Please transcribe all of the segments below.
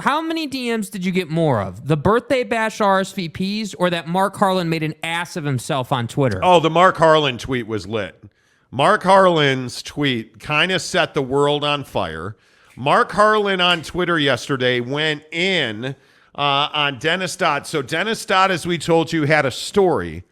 how many DMs did you get more of? The birthday bash RSVPs or that Mark Harlan made an ass of himself on Twitter? Oh, the Mark Harlan tweet was lit. Mark Harlan's tweet kind of set the world on fire. Mark Harlan on Twitter yesterday went in on Dennis Dodd. So Dennis Dodd, as we told you, had a story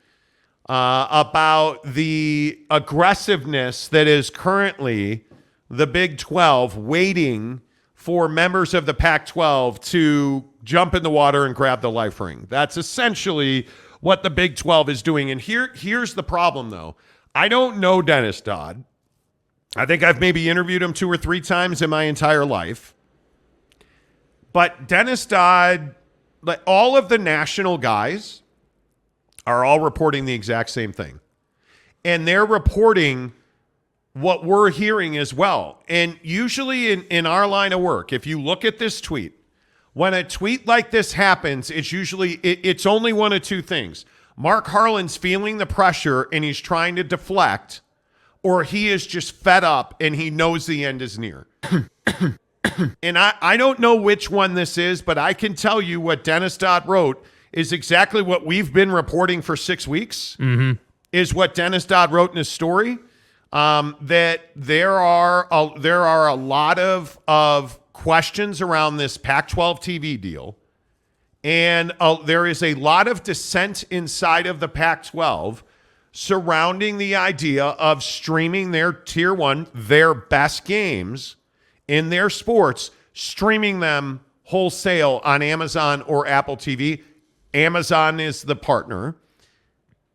about the aggressiveness that is currently the Big 12 waiting for members of the Pac-12 to jump in the water and grab the life ring. That's essentially what the Big 12 is doing. And here's the problem, though. I don't know Dennis Dodd. I think I've maybe interviewed him 2 or 3 times in my entire life. But Dennis Dodd, like all of the national guys, are all reporting the exact same thing. And they're reporting what we're hearing as well. And usually in our line of work, if you look at this tweet, when a tweet like this happens, it's only one of 2 things. Mark Harlan's feeling the pressure and he's trying to deflect, or he is just fed up and he knows the end is near. And I don't know which one this is, but I can tell you what Dennis Dodd wrote is exactly what we've been reporting for 6 weeks, is what Dennis Dodd wrote in his story, that there are a lot of questions around this Pac-12 TV deal. And there is a lot of dissent inside of the Pac-12 surrounding the idea of streaming their Tier 1, their best games in their sports, streaming them wholesale on Amazon or Apple TV. Amazon is the partner.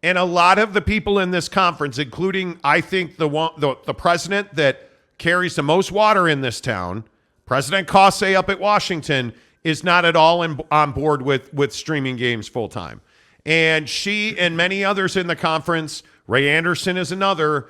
And a lot of the people in this conference, including, I think, the president that carries the most water in this town, President Kase up at Washington, is not at all on board with streaming games full time. And she and many others in the conference, Ray Anderson is another,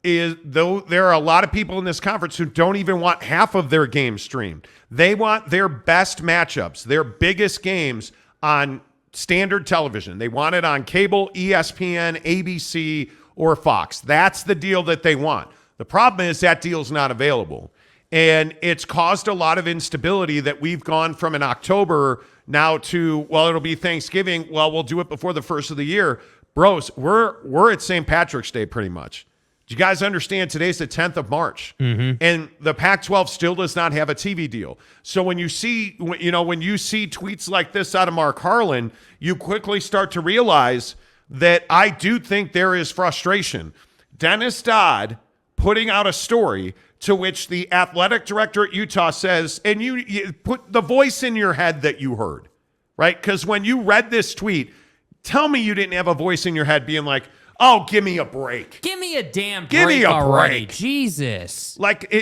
though there are a lot of people in this conference who don't even want half of their games streamed. They want their best matchups, their biggest games on standard television. They want it on cable, ESPN, ABC, or Fox. That's the deal that they want. The problem is that deal's not available. And it's caused a lot of instability that we've gone from in October now to, well, it'll be Thanksgiving. Well, we'll do it before the first of the year. Bros, we're at St. Patrick's Day pretty much. Do you guys understand today's the 10th of March? And the Pac-12 still does not have a TV deal. So when you see tweets like this out of Mark Harlan, you quickly start to realize that I do think there is frustration. Dennis Dodd putting out a story to which the athletic director at Utah says, and you put the voice in your head that you heard, right? Because when you read this tweet, tell me you didn't have a voice in your head being like, oh, give me a break. Give me a damn break. Give me a already. break. Jesus. Like,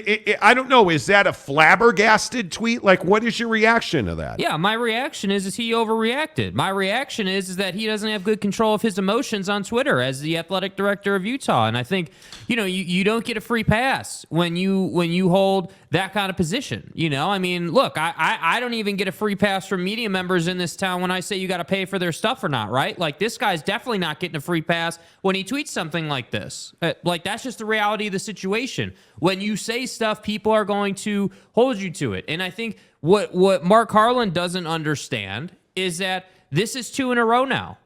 I don't know. Is that a flabbergasted tweet? Like, what is your reaction to that? Yeah, my reaction is he overreacted. My reaction is that he doesn't have good control of his emotions on Twitter as the athletic director of Utah. And I think, you don't get a free pass when you hold that kind of position. I mean, look, I don't even get a free pass from media members in this town when I say you got to pay for their stuff or not, right? Like, this guy's definitely not getting a free pass when he tweets something like this. Like, that's just the reality of the situation. When you say stuff, people are going to hold you to it. And I think what Mark Harlan doesn't understand is that this is 2 in a row now,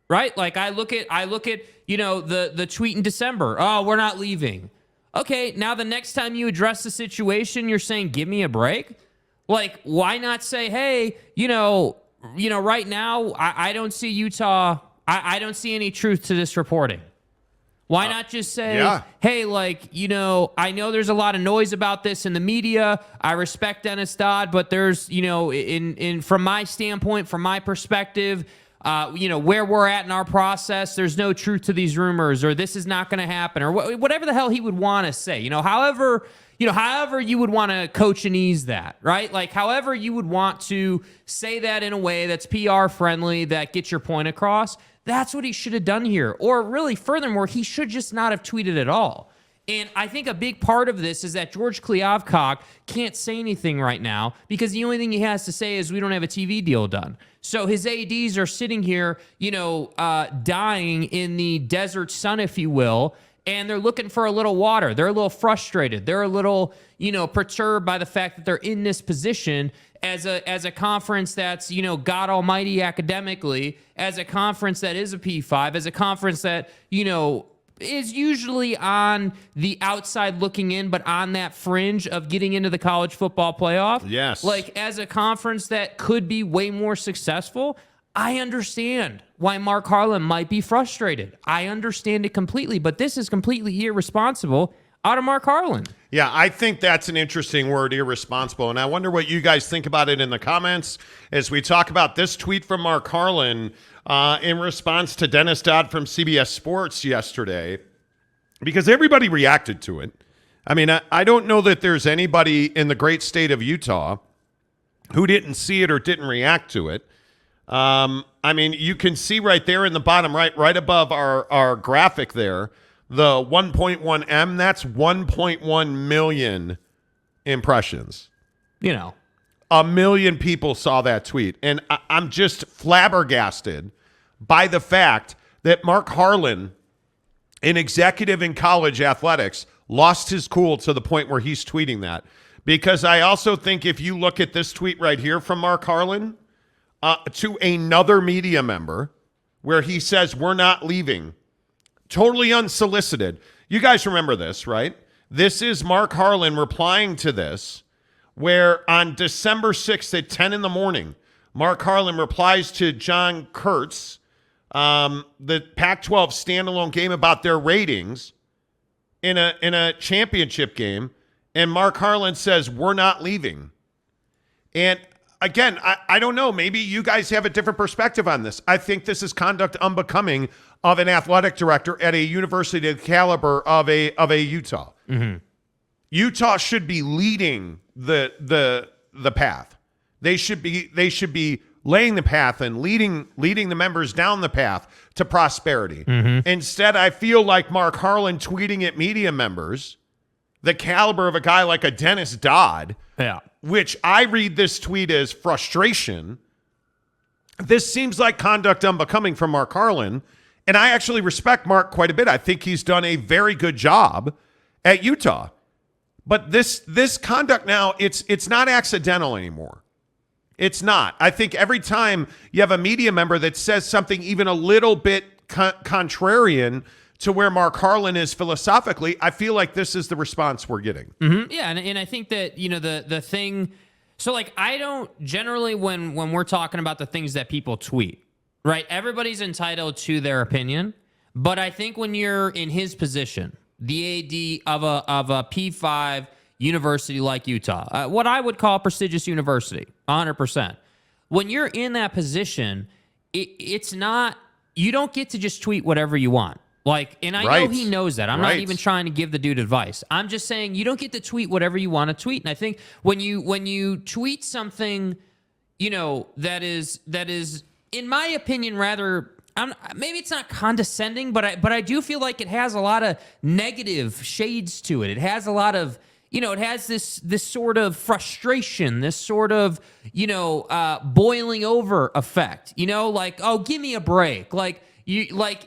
right? Like, I look at the tweet in December. Oh, we're not leaving. Okay, now the next time you address the situation, you're saying, give me a break? Like, why not say, hey, right now, I don't see Utah, I don't see any truth to this reporting. Why not just say, hey, I know there's a lot of noise about this in the media. I respect Dennis Dodd, but there's, from my standpoint, from my perspective, where we're at in our process, there's no truth to these rumors, or this is not going to happen, or whatever the hell he would want to say. However you would want to coach and ease that, right? Like, however you would want to say that in a way that's PR friendly, that gets your point across. That's what he should have done here. Or really, furthermore, he should just not have tweeted at all. And I think a big part of this is that George Kliavkoff can't say anything right now because the only thing he has to say is we don't have a TV deal done. So his ADs are sitting here, dying in the desert sun, if you will, and they're looking for a little water. They're a little frustrated. They're a little, perturbed by the fact that they're in this position. as a conference that's, God almighty academically, as a conference that is a P5, as a conference that, is usually on the outside looking in, but on that fringe of getting into the college football playoff. Yes. Like, as a conference that could be way more successful, I understand why Mark Harlan might be frustrated. I understand it completely, but this is completely irresponsible out of Mark Harlan. Yeah, I think that's an interesting word, irresponsible. And I wonder what you guys think about it in the comments as we talk about this tweet from Mark Harlan in response to Dennis Dodd from CBS Sports yesterday, because everybody reacted to it. I mean, I don't know that there's anybody in the great state of Utah who didn't see it or didn't react to it. I mean, you can see right there in the bottom right above our graphic there, the 1.1 M, that's 1.1 million impressions. A million people saw that tweet. And I'm just flabbergasted by the fact that Mark Harlan, an executive in college athletics, lost his cool to the point where he's tweeting that. Because I also think if you look at this tweet right here from Mark Harlan to another media member where he says, "We're not leaving," totally unsolicited. You guys remember this, right? This is Mark Harlan replying to this, where on December 6th at 10 in the morning, Mark Harlan replies to John Kurtz, the Pac-12 standalone game, about their ratings in a championship game, and Mark Harlan says, "We're not leaving." And again, I don't know. Maybe you guys have a different perspective on this. I think this is conduct unbecoming of an athletic director at a university of the caliber of a Utah. Mm-hmm. Utah should be leading the path. They should be laying the path and leading the members down the path to prosperity. Mm-hmm. Instead, I feel like Mark Harlan tweeting at media members, the caliber of a guy like a Dennis Dodd, which I read this tweet as frustration. This seems like conduct unbecoming from Mark Harlan, and I actually respect Mark quite a bit. I think he's done a very good job at Utah. But this conduct now, it's not accidental anymore. It's not. I think every time you have a media member that says something even a little bit contrarian to where Mark Harlan is philosophically, I feel like this is the response we're getting. Mm-hmm. Yeah, and I think that, the thing... So, like, I don't generally, when we're talking about the things that people tweet, right, everybody's entitled to their opinion, but I think when you're in his position, the AD of a P5 university like Utah, what I would call a prestigious university, 100%. When you're in that position, it's not, you don't get to just tweet whatever you want. Like, and I know he knows that. I'm not even trying to give the dude advice. I'm just saying you don't get to tweet whatever you want to tweet. And I think when you tweet something, that is, in my opinion, rather, maybe it's not condescending, but I do feel like it has a lot of negative shades to it. It has a lot of, it has this sort of frustration, this sort of, boiling over effect. Like, oh, give me a break. Like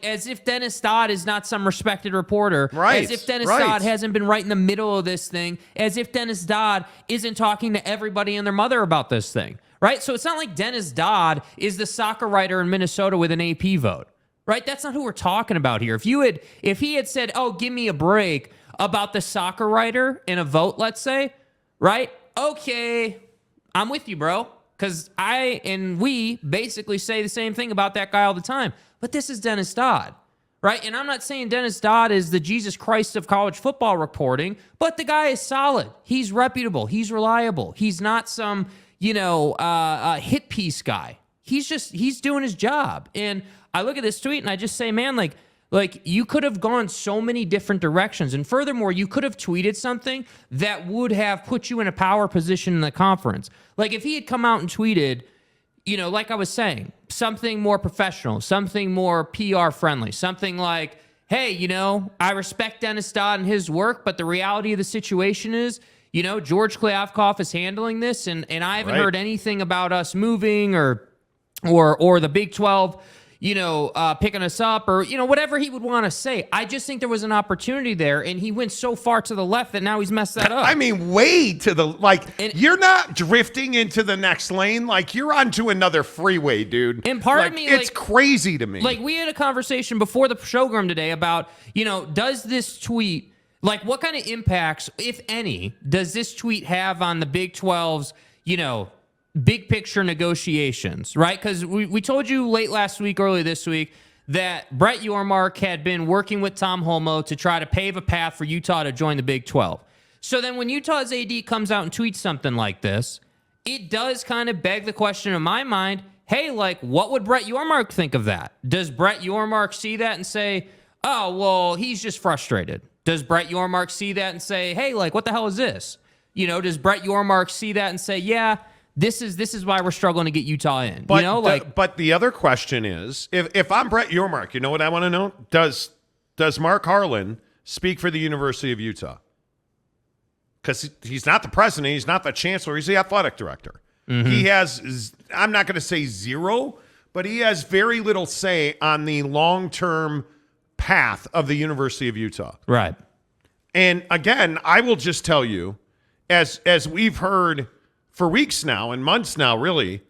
as if Dennis Dodd is not some respected reporter, as if Dennis Dodd hasn't been right in the middle of this thing, as if Dennis Dodd isn't talking to everybody and their mother about this thing, right? So it's not like Dennis Dodd is the soccer writer in Minnesota with an AP vote, right? That's not who we're talking about here. If he had said, "Oh, give me a break," about the soccer writer in a vote, let's say, right? Okay, I'm with you, bro, because I and we basically say the same thing about that guy all the time. But this is Dennis Dodd, right? And I'm not saying Dennis Dodd is the Jesus Christ of college football reporting, but the guy is solid. He's reputable. He's reliable. He's not some, hit piece guy. He's doing his job. And I look at this tweet and I just say, man, like you could have gone so many different directions. And furthermore, you could have tweeted something that would have put you in a power position in the conference. Like if he had come out and tweeted, like I was saying, something more professional, something more PR friendly, something like, hey, I respect Dennis Dodd and his work, but the reality of the situation is, George Kliavkoff is handling this, and I haven't heard anything about us moving or the Big 12, picking us up or, whatever he would want to say. I just think there was an opportunity there, and he went so far to the left that now he's messed that up. I mean, way to the, you're not drifting into the next lane. Like, you're onto another freeway, dude. And part of me, it's crazy to me. Like, we had a conversation before the showroom today about, does this tweet, what kind of impacts, if any, does this tweet have on the Big 12's, big picture negotiations, right? Because we told you late last week, early this week, that Brett Yormark had been working with Tom Holmoe to try to pave a path for Utah to join the Big 12. So then when Utah's AD comes out and tweets something like this, it does kind of beg the question in my mind, hey, what would Brett Yormark think of that? Does Brett Yormark see that and say, oh, well, he's just frustrated? Does Brett Yormark see that and say, hey, what the hell is this? Does Brett Yormark see that and say, yeah, this is why we're struggling to get Utah in. But but the other question is, if I'm Brett Yormark, you know what I want to know? Does Mark Harlan speak for the University of Utah? Because he's not the president, he's not the chancellor, he's the athletic director. Mm-hmm. He has, I'm not going to say zero, but he has very little say on the long-term path of the University of Utah. Right. And again, I will just tell you, as we've heard for weeks now and months now, really,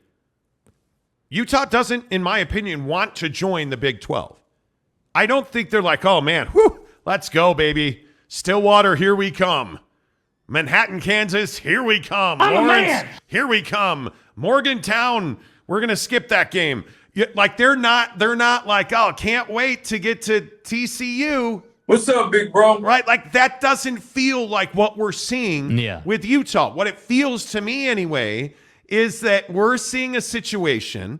Utah doesn't, in my opinion, want to join the Big 12. I don't think they're like, oh, man, whew, let's go, baby. Stillwater, here we come. Manhattan, Kansas, here we come. Lawrence, here we come. Morgantown, we're going to skip that game. They're not like, oh, can't wait to get to TCU. What's up, big bro? Right? That doesn't feel like what we're seeing with Utah. What it feels to me anyway is that we're seeing a situation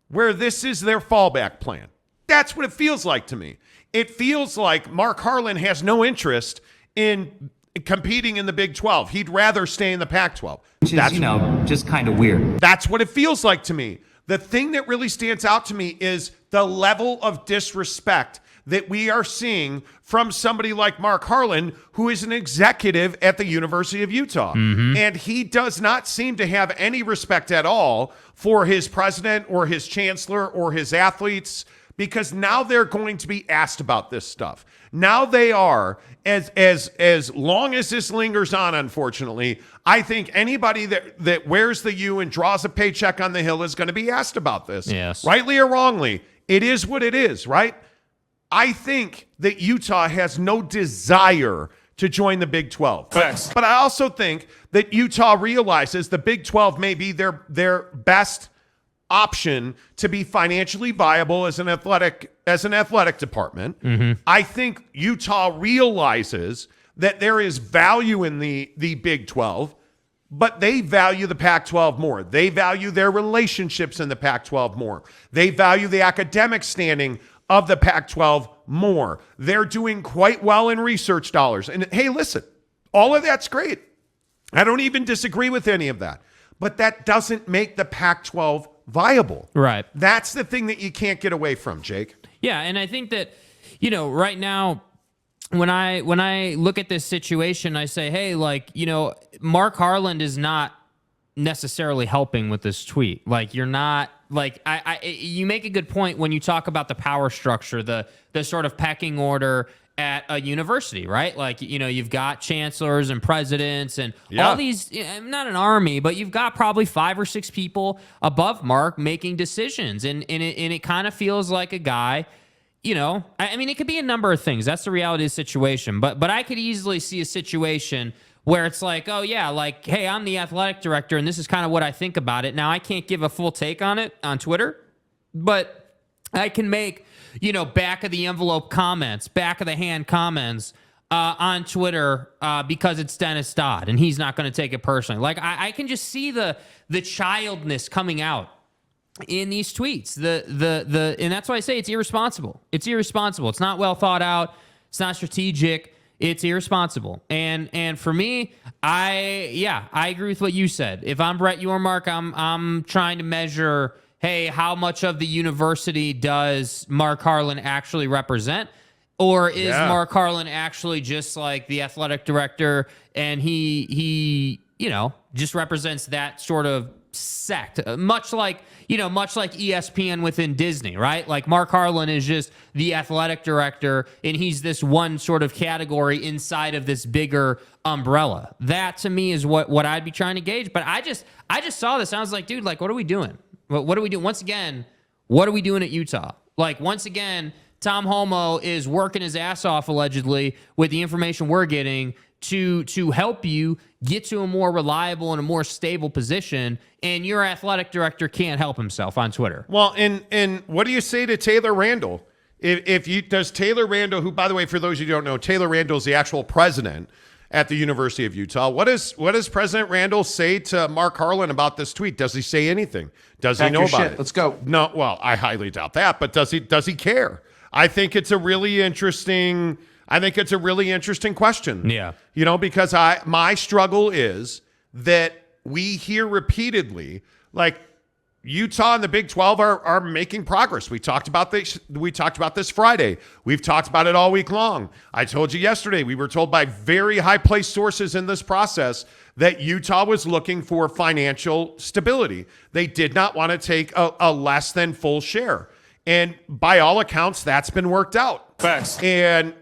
where this is their fallback plan. That's what it feels like to me. It feels like Mark Harlan has no interest in competing in the Big 12. He'd rather stay in the Pac-12. Which is, just kind of weird. That's what it feels like to me. The thing that really stands out to me is the level of disrespect that we are seeing from somebody like Mark Harlan, who is an executive at the University of Utah. Mm-hmm. And he does not seem to have any respect at all for his president or his chancellor or his athletes, because now they're going to be asked about this stuff. Now they are, as long as this lingers on, unfortunately, I think anybody that wears the U and draws a paycheck on the Hill is going to be asked about this. Yes. Rightly or wrongly, it is what it is, right? I think that Utah has no desire to join the Big 12. Facts. But I also think that Utah realizes the Big 12 may be their best option to be financially viable as an athletic department. Mm-hmm. I think Utah realizes that there is value in the Big 12, but they value the Pac-12 more. They value their relationships in the Pac-12 more. They value the academic standing of the Pac-12 more. They're doing quite well in research dollars. And hey, listen, all of that's great. I don't even disagree with any of that. But that doesn't make the Pac-12 viable. Right. That's the thing that you can't get away from, Jake. Yeah, and I think that, right now, when I look at this situation, I say, hey, Mark Harlan is not necessarily helping with this tweet. You're not, you make a good point when you talk about the power structure, the sort of pecking order at a university, right? You've got chancellors and presidents and all these, not an army, but you've got probably 5 or 6 people above Mark making decisions. And it kind of feels like a guy, it could be a number of things. That's the reality of the situation. But I could easily see a situation where it's like, oh yeah, hey, I'm the athletic director and this is kind of what I think about it. Now I can't give a full take on it on Twitter, but I can make, back of the envelope comments, back of the hand comments on Twitter because it's Dennis Dodd and he's not going to take it personally. I can just see the childness coming out in these tweets. And that's why I say it's irresponsible. It's irresponsible. It's not well thought out. It's not strategic. It's irresponsible. And for me, I agree with what you said. If I'm Brett Yormark, I'm trying to measure, hey, how much of the university does Mark Harlan actually represent? Or is Mark Harlan actually just like the athletic director and he just represents that sort of sect, much like ESPN within Disney, right? Like Mark Harlan is just the athletic director, and he's this one sort of category inside of this bigger umbrella. That to me is what I'd be trying to gauge. But I just saw this and I was like, dude, like, what are we doing? What are we doing? Once again, what are we doing at Utah? Like, once again, Tom Homo is working his ass off allegedly with the information we're getting to help you get to a more reliable and a more stable position, and your athletic director can't help himself on Twitter. Well, and what do you say to Taylor Randall? Does Taylor Randall, who, by the way, for those who don't know, Taylor Randall is the actual president at the University of Utah. What does President Randall say to Mark Harlan about this tweet? Does he say anything? Does he know about it? Let's go. No, well, I highly doubt that, but does he care? I think it's a really interesting question. Yeah. Because my struggle is that we hear repeatedly, like, Utah and the Big 12 are making progress. We talked about this Friday. We've talked about it all week long. I told you yesterday, we were told by very high-placed sources in this process that Utah was looking for financial stability. They did not want to take a less than full share. And by all accounts, that's been worked out. Facts. And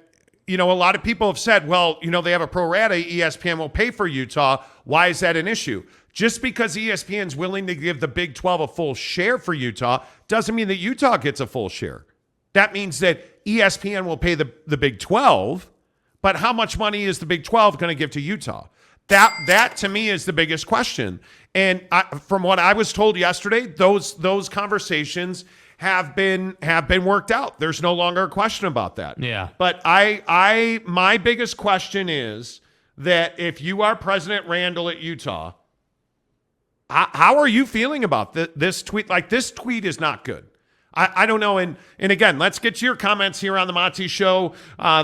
a lot of people have said, well, they have a pro rata, ESPN will pay for Utah. Why is that an issue? Just because ESPN's willing to give the Big 12 a full share for Utah doesn't mean that Utah gets a full share. That means that ESPN will pay the Big 12, but how much money is the Big 12 going to give to Utah? That to me is the biggest question. And from what I was told yesterday, those conversations have been worked out. There's no longer a question about that. Yeah. But my biggest question is that if you are President Randall at Utah, how are you feeling about this tweet? Like, this tweet is not good. I don't know. And again, let's get to your comments here on the Monty Show.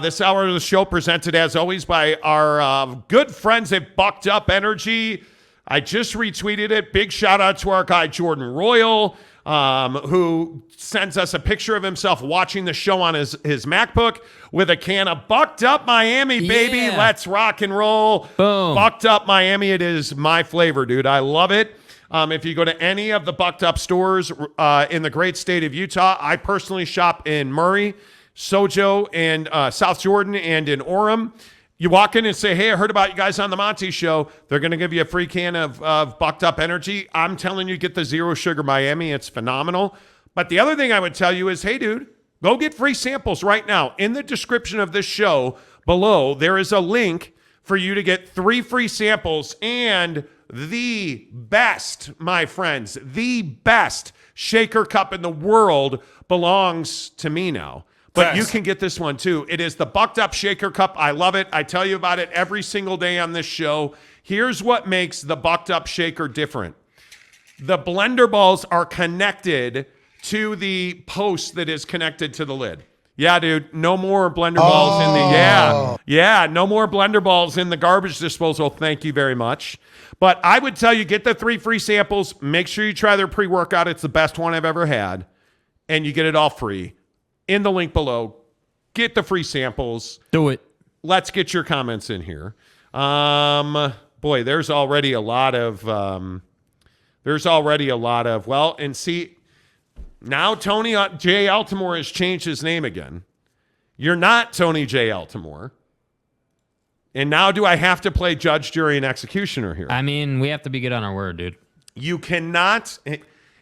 This hour of the show presented, as always, by our good friends at Bucked Up Energy. I just retweeted it. Big shout out to our guy, Jordan Royal, who sends us a picture of himself watching the show on his MacBook with a can of Bucked Up Miami, baby. Yeah. Let's rock and roll. Boom. Bucked Up Miami. It is my flavor, dude. I love it. If you go to any of the Bucked Up stores in the great state of Utah, I personally shop in Murray, Sojo, and South Jordan, and in Orem. You walk in and say, hey, I heard about you guys on the Monty Show. They're going to give you a free can of Bucked Up Energy. I'm telling you, get the Zero Sugar Miami. It's phenomenal. But the other thing I would tell you is, hey, dude, go get free samples right now. In the description of this show below, there is a link for you to get 3 free samples and the best, my friends, the best shaker cup in the world belongs to me now. But you can get this one too. It is the Bucked Up Shaker Cup. I love it. I tell you about it every single day on this show. Here's what makes the Bucked Up Shaker different. The blender balls are connected to the post that is connected to the lid. Yeah, dude, no more blender balls in the no more blender balls in the garbage disposal. Thank you very much. But I would tell you, get the 3 free samples. Make sure you try their pre-workout. It's the best one I've ever had. And you get it all free. In the link below, get the free samples. Do it. Let's get your comments in here. Boy, there's already a lot of, well, and see, now Tony J. Altimore has changed his name again. You're not Tony J. Altimore. And now do I have to play judge, jury, and executioner here? I mean, we have to be good on our word, dude. You cannot...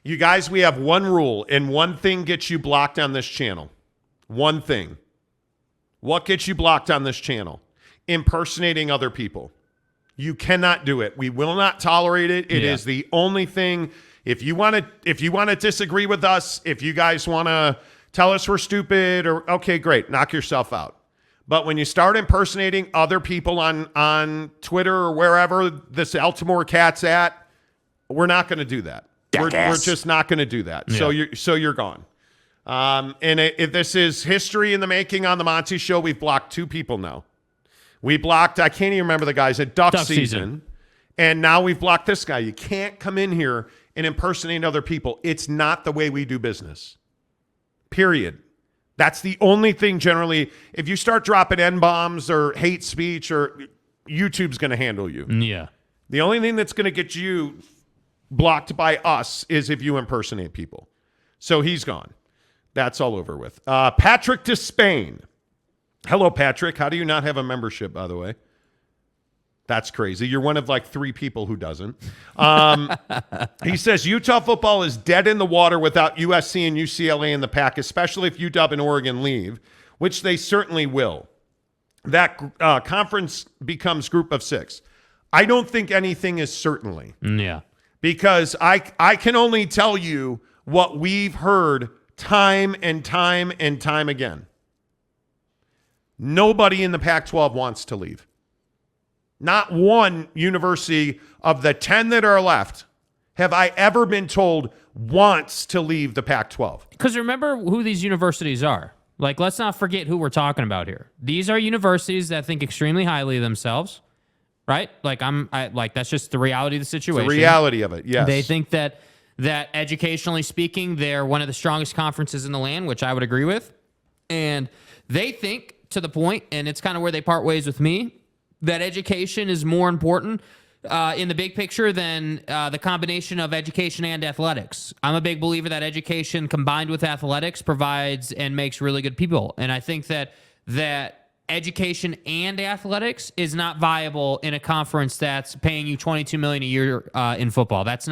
You guys, we have one rule, and one thing gets you blocked on this channel. One thing. What gets you blocked on this channel? Impersonating other people. You cannot do it. We will not tolerate it. It is the only thing. If you want to disagree with us, if you guys want to tell us we're stupid, or okay, great, knock yourself out. But when you start impersonating other people on Twitter or wherever this Altimore cat's at, we're not going to do that. We're just not going to do that. Yeah. So you're gone. And this is history in the making on the Monty Show. We've blocked 2 people now. We blocked, I can't even remember the guys at Duck season. And now we've blocked this guy. You can't come in here and impersonate other people. It's not the way we do business. Period. That's the only thing generally. If you start dropping N-bombs or hate speech, or YouTube's going to handle you. Yeah. The only thing that's going to get you blocked by us is if you impersonate people. So he's gone. That's all over with. Patrick to Spain. Hello, Patrick. How do you not have a membership, by the way? That's crazy. You're one of like 3 people who doesn't. He says Utah football is dead in the water without USC and UCLA in the pack, especially if UW and Oregon leave, which they certainly will. That conference becomes group of 6. I don't think anything is certainly. Yeah. Because I can only tell you what we've heard time and time and time again. Nobody in the Pac-12 wants to leave. Not one university of the 10 that are left have I ever been told wants to leave the Pac-12. Because remember who these universities are. Like, let's not forget who we're talking about here. These are universities that think extremely highly of themselves, right? Like, that's just the reality of the situation. The reality of it, yes. They think that educationally speaking, they're one of the strongest conferences in the land, which I would agree with. And they think, to the point, and it's kind of where they part ways with me, that education is more important in the big picture than the combination of education and athletics. I'm a big believer that education combined with athletics provides and makes really good people. And I think that education and athletics is not viable in a conference that's paying you $22 million a year in football. That's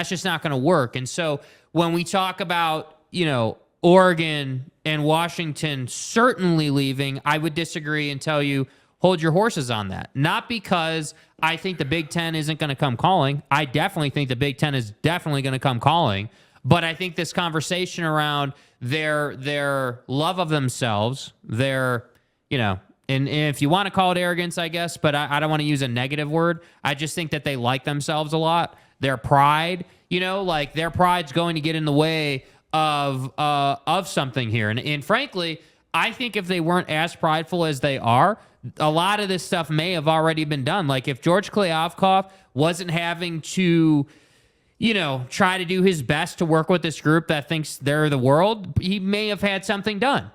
just not going to work. And so when we talk about, Oregon and Washington certainly leaving, I would disagree and tell you, hold your horses on that. Not because I think the Big Ten isn't going to come calling. I definitely think the Big Ten is definitely going to come calling. But I think this conversation around their love of themselves, their, and if you want to call it arrogance, I guess, but I don't want to use a negative word. I just think that they like themselves a lot. Their pride, like their pride's going to get in the way of something here. And frankly, I think if they weren't as prideful as they are, a lot of this stuff may have already been done. Like if George Kliavkoff wasn't having to, try to do his best to work with this group that thinks they're the world, he may have had something done.